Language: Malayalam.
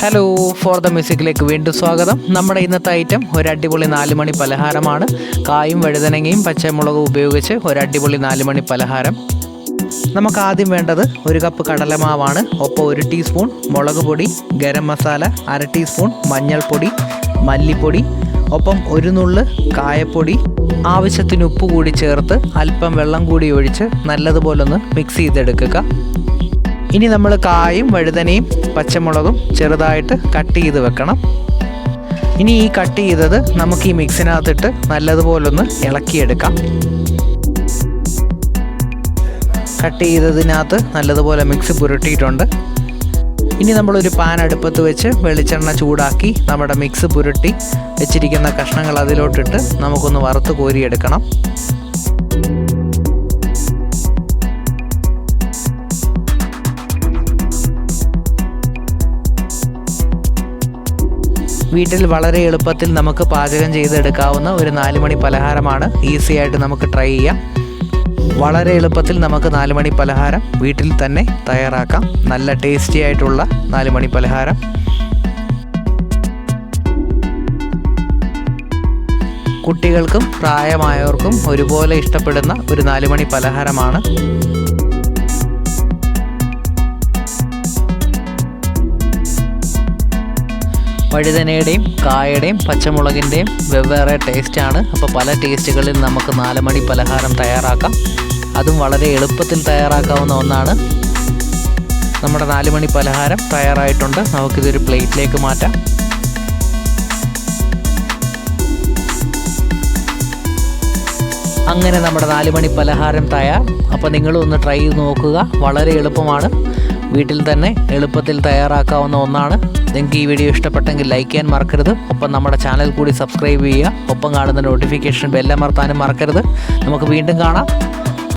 ഹലോ ഫോർ ദ മ്യൂസിക്കിലേക്ക് വീണ്ടും സ്വാഗതം. നമ്മുടെ ഇന്നത്തെ ഐറ്റം ഒരു അടിപൊളി 4 മണി പലഹാരമാണ്. കായും വഴുതനങ്ങയും പച്ചമുളകും ഉപയോഗിച്ച് ഒരു അടിപൊളി 4 മണി പലഹാരം. നമുക്ക് ആദ്യം വേണ്ടത് 1 കപ്പ് കടലമാവാണ്. ഒപ്പം 1 ടീസ്പൂൺ മുളക് പൊടി, ഗരം മസാല, 1/2 ടീസ്പൂൺ മഞ്ഞൾപ്പൊടി, മല്ലിപ്പൊടി, ഒപ്പം 1 നുള്ള് കായപ്പൊടി, ആവശ്യത്തിന് ഉപ്പ് കൂടി ചേർത്ത് അല്പം വെള്ളം കൂടി ഒഴിച്ച് നല്ലതുപോലെ ഒന്ന് മിക്സ് ചെയ്തെടുക്കുക. ഇനി നമ്മൾ കായും വഴുതനയും പച്ചമുളകും ചെറുതായിട്ട് കട്ട് ചെയ്ത് വെക്കണം. ഇനി ഈ കട്ട് ചെയ്തത് നമുക്ക് ഈ മിക്സിനകത്തിട്ട് നല്ലതുപോലൊന്ന് ഇളക്കിയെടുക്കാം. കട്ട് ചെയ്തതിനകത്ത് നല്ലതുപോലെ മിക്സ് പുരട്ടിയിട്ടുണ്ട്. ഇനി നമ്മളൊരു പാൻ അടുപ്പത്ത് വെച്ച് വെളിച്ചെണ്ണ ചൂടാക്കി നമ്മുടെ മിക്സ് പുരട്ടി വെച്ചിരിക്കുന്ന കഷ്ണങ്ങൾ അതിലോട്ടിട്ട് നമുക്കൊന്ന് വറുത്ത് കോരിയെടുക്കണം. വീട്ടിൽ വളരെ എളുപ്പത്തിൽ നമുക്ക് പാചകം ചെയ്തെടുക്കാവുന്ന ഒരു 4 മണി പലഹാരമാണ്. ഈസി ആയിട്ട് നമുക്ക് ട്രൈ ചെയ്യാം. വളരെ എളുപ്പത്തിൽ നമുക്ക് 4 മണി പലഹാരം വീട്ടിൽ തന്നെ തയ്യാറാക്കാം. നല്ല ടേസ്റ്റി ആയിട്ടുള്ള 4 മണി പലഹാരം. കുട്ടികൾക്കും പ്രായമായവർക്കും ഒരുപോലെ ഇഷ്ടപ്പെടുന്ന ഒരു 4 മണി പലഹാരമാണ്. വഴുതനയുടെയും കായയുടെയും പച്ചമുളകിൻ്റെയും വെവ്വേറെ ടേസ്റ്റാണ്. അപ്പോൾ പല ടേസ്റ്റുകളിൽ നമുക്ക് 4 മണി പലഹാരം തയ്യാറാക്കാം. അതും വളരെ എളുപ്പത്തിൽ തയ്യാറാക്കാവുന്ന ഒന്നാണ്. നമ്മുടെ 4 മണി പലഹാരം തയ്യാറായിട്ടുണ്ട്. നമുക്കിതൊരു പ്ലേറ്റിലേക്ക് മാറ്റാം. അങ്ങനെ നമ്മുടെ 4 മണി പലഹാരം തയ്യാർ. അപ്പോൾ നിങ്ങളും ഒന്ന് ട്രൈ ചെയ്ത് നോക്കുക. വളരെ എളുപ്പമാണ്. വീട്ടിൽ തന്നെ എളുപ്പത്തിൽ തയ്യാറാക്കാവുന്ന ഒന്നാണ്. നിങ്ങൾക്ക് ഈ വീഡിയോ ഇഷ്ടപ്പെട്ടെങ്കിൽ ലൈക്ക് ചെയ്യാൻ മറക്കരുത്. ഒപ്പം നമ്മുടെ ചാനൽ കൂടി സബ്സ്ക്രൈബ് ചെയ്യുക. ഒപ്പം കാണുന്ന നോട്ടിഫിക്കേഷൻ ബെല്ലമർത്താനും മറക്കരുത്. നമുക്ക് വീണ്ടും കാണാം.